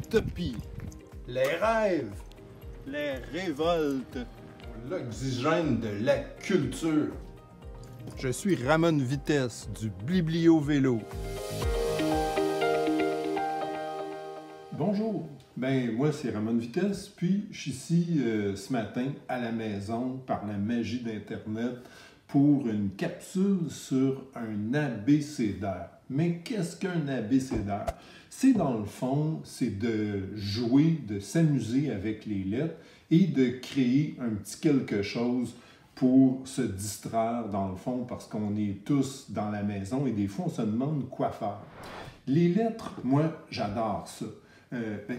utopie, les rêves, les révoltes. l'oxygène de la culture. Je suis Ramon Vitesse du Biblio Vélo. Bonjour, moi c'est Ramon Vitesse, puis je suis ici ce matin à la maison par la magie d'Internet pour une capsule sur un abécédaire. Mais qu'est-ce qu'un abécédaire? C'est dans le fond, c'est de jouer, de s'amuser avec les lettres et de créer un petit quelque chose pour se distraire dans le fond parce qu'on est tous dans la maison et des fois on se demande quoi faire. Les lettres, moi j'adore ça.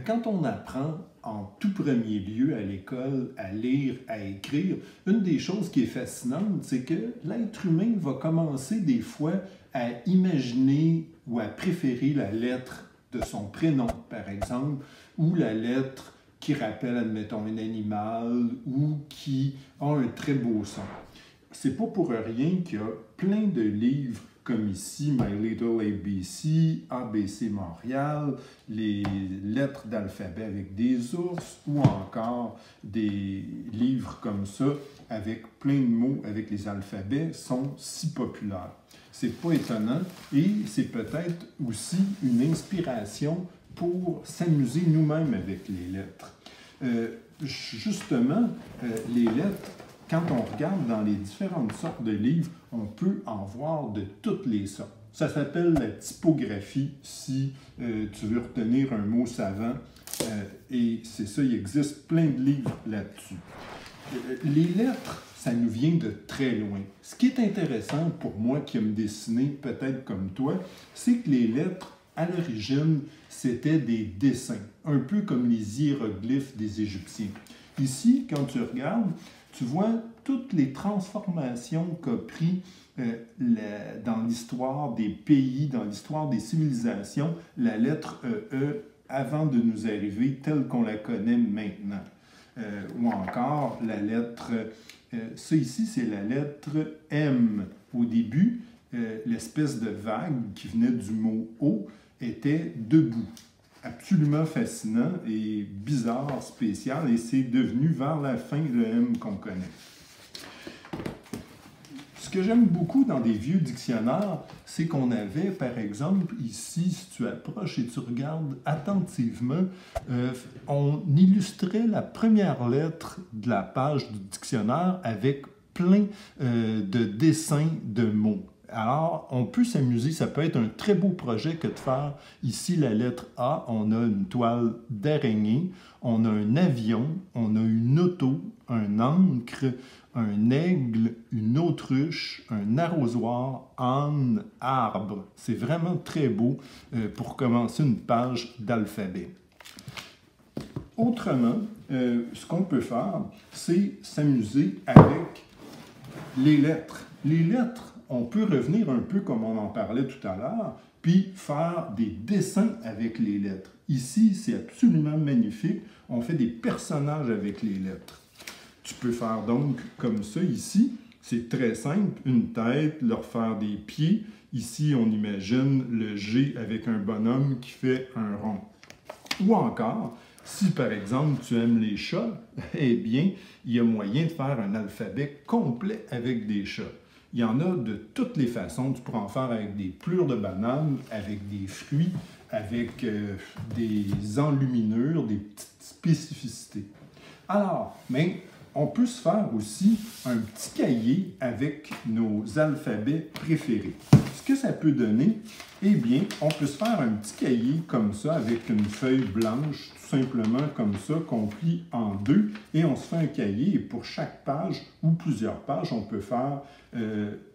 Quand on apprend en tout premier lieu à l'école à lire, à écrire, une des choses qui est fascinante, c'est que l'être humain va commencer des fois à imaginer ou à préférer la lettre de son prénom, par exemple, ou la lettre qui rappelle, admettons, un animal ou qui a un très beau son. C'est pas pour rien qu'il y a plein de livres comme ici, My Little ABC, ABC Montréal, les lettres d'alphabet avec des ours, ou encore des livres comme ça, avec plein de mots avec les alphabets, sont si populaires. C'est pas étonnant, et c'est peut-être aussi une inspiration pour s'amuser nous-mêmes avec les lettres. Justement, les lettres, quand on regarde dans les différentes sortes de livres, on peut en voir de toutes les sortes. Ça s'appelle la typographie, si tu veux retenir un mot savant. Et c'est ça, il existe plein de livres là-dessus. Les lettres, ça nous vient de très loin. Ce qui est intéressant pour moi qui aime dessiner, peut-être comme toi, c'est que les lettres, à l'origine, c'était des dessins, un peu comme les hiéroglyphes des Égyptiens. Ici, quand tu regardes, tu vois toutes les transformations qu'a pris dans l'histoire des pays, dans l'histoire des civilisations, la lettre E avant de nous arriver telle qu'on la connaît maintenant. Ou encore la lettre, ça ici c'est la lettre M. Au début, l'espèce de vague qui venait du mot O était debout. Absolument fascinant et bizarre, spécial, et c'est devenu vers la fin le M qu'on connaît. Ce que j'aime beaucoup dans des vieux dictionnaires, c'est qu'on avait, par exemple, ici, si tu approches et tu regardes attentivement, on illustrait la première lettre de la page du dictionnaire avec plein de dessins de mots. Alors, on peut s'amuser, ça peut être un très beau projet que de faire ici la lettre A, on a une toile d'araignée, on a un avion, on a une auto, un ancre, un aigle, une autruche, un arrosoir, âne, arbre. C'est vraiment très beau pour commencer une page d'alphabet. Autrement, ce qu'on peut faire, c'est s'amuser avec les lettres. Les lettres, on peut revenir un peu comme on en parlait tout à l'heure, puis faire des dessins avec les lettres. Ici, c'est absolument magnifique. On fait des personnages avec les lettres. Tu peux faire donc comme ça ici. C'est très simple. Une tête, leur faire des pieds. Ici, on imagine le G avec un bonhomme qui fait un rond. Ou encore, si par exemple tu aimes les chats, eh bien, il y a moyen de faire un alphabet complet avec des chats. Il y en a de toutes les façons. Tu pourras en faire avec des plures de bananes, avec des fruits, avec des enluminures, des petites spécificités. Alors, mais on peut se faire aussi un petit cahier avec nos alphabets préférés. Ce que ça peut donner, eh bien, on peut se faire un petit cahier comme ça avec une feuille blanche, tout simplement comme ça, qu'on plie en deux, et on se fait un cahier, et pour chaque page ou plusieurs pages, on peut faire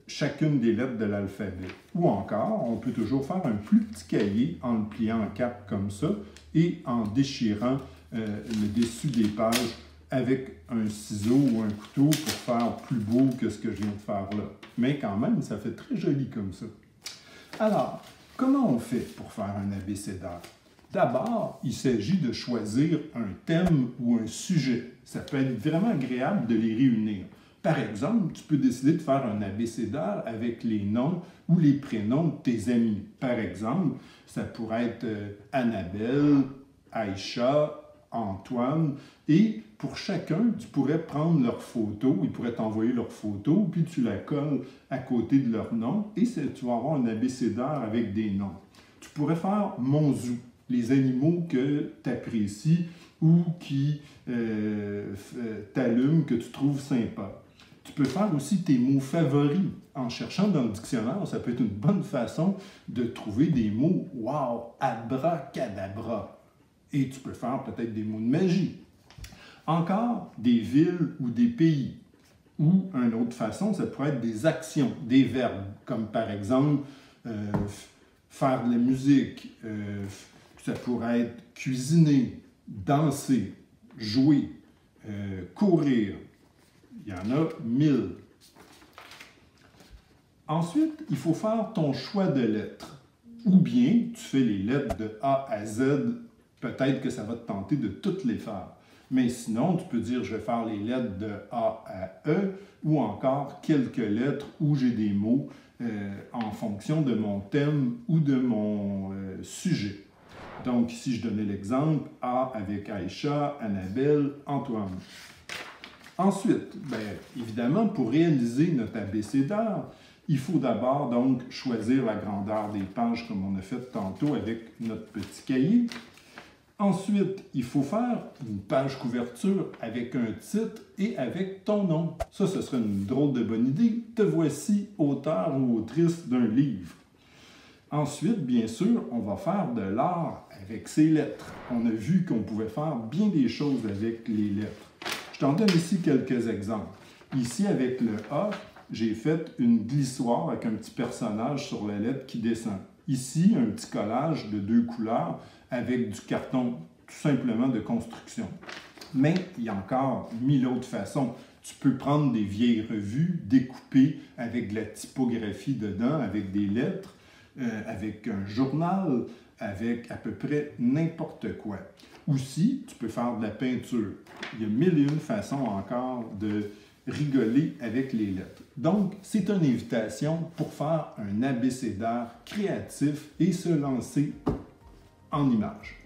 chacune des lettres de l'alphabet. Ou encore, on peut toujours faire un plus petit cahier en le pliant en quatre comme ça, et en déchirant le dessus des pages avec un ciseau ou un couteau pour faire plus beau que ce que je viens de faire là. Mais quand même, ça fait très joli comme ça. Alors, comment on fait pour faire un abécédaire? D'abord, il s'agit de choisir un thème ou un sujet. Ça peut être vraiment agréable de les réunir. Par exemple, tu peux décider de faire un abécédaire avec les noms ou les prénoms de tes amis. Par exemple, ça pourrait être Annabelle, Aïcha, Antoine, et pour chacun, tu pourrais prendre leur photo, ils pourraient t'envoyer leur photo, puis tu la colles à côté de leur nom, et tu vas avoir un abécédaire avec des noms. Tu pourrais faire Monzou, les animaux que tu apprécies ou qui t'allument, que tu trouves sympa. Tu peux faire aussi tes mots favoris. En cherchant dans le dictionnaire, ça peut être une bonne façon de trouver des mots « wow, abracadabra ». Et tu peux faire peut-être des mots de magie. Encore, des villes ou des pays. Ou, une autre façon, ça pourrait être des actions, des verbes, comme par exemple faire de la musique, ça pourrait être cuisiner, danser, jouer, courir. Il y en a 1000. Ensuite, il faut faire ton choix de lettres. Ou bien, tu fais les lettres de A à Z, peut-être que ça va te tenter de toutes les faire. Mais sinon, tu peux dire, je vais faire les lettres de A à E, ou encore quelques lettres où j'ai des mots en fonction de mon thème ou de mon sujet. Donc, ici, je donnais l'exemple, A avec Aïcha, Annabelle, Antoine. Ensuite, évidemment, pour réaliser notre abécédaire, il faut d'abord donc choisir la grandeur des pages comme on a fait tantôt avec notre petit cahier. Ensuite, il faut faire une page couverture avec un titre et avec ton nom. Ça, ce serait une drôle de bonne idée. Te voici auteur ou autrice d'un livre. Ensuite, bien sûr, on va faire de l'art avec ces lettres. On a vu qu'on pouvait faire bien des choses avec les lettres. Je t'en donne ici quelques exemples. Ici, avec le A, j'ai fait une glissoire avec un petit personnage sur la lettre qui descend. Ici, un petit collage de 2 couleurs avec du carton tout simplement de construction. Mais il y a encore 1000 autres façons. Tu peux prendre des vieilles revues, découper avec de la typographie dedans, avec des lettres, avec un journal, avec à peu près n'importe quoi. Aussi, tu peux faire de la peinture. Il y a 1001 façons encore de rigoler avec les lettres. Donc, c'est une invitation pour faire un abécédaire créatif et se lancer en images.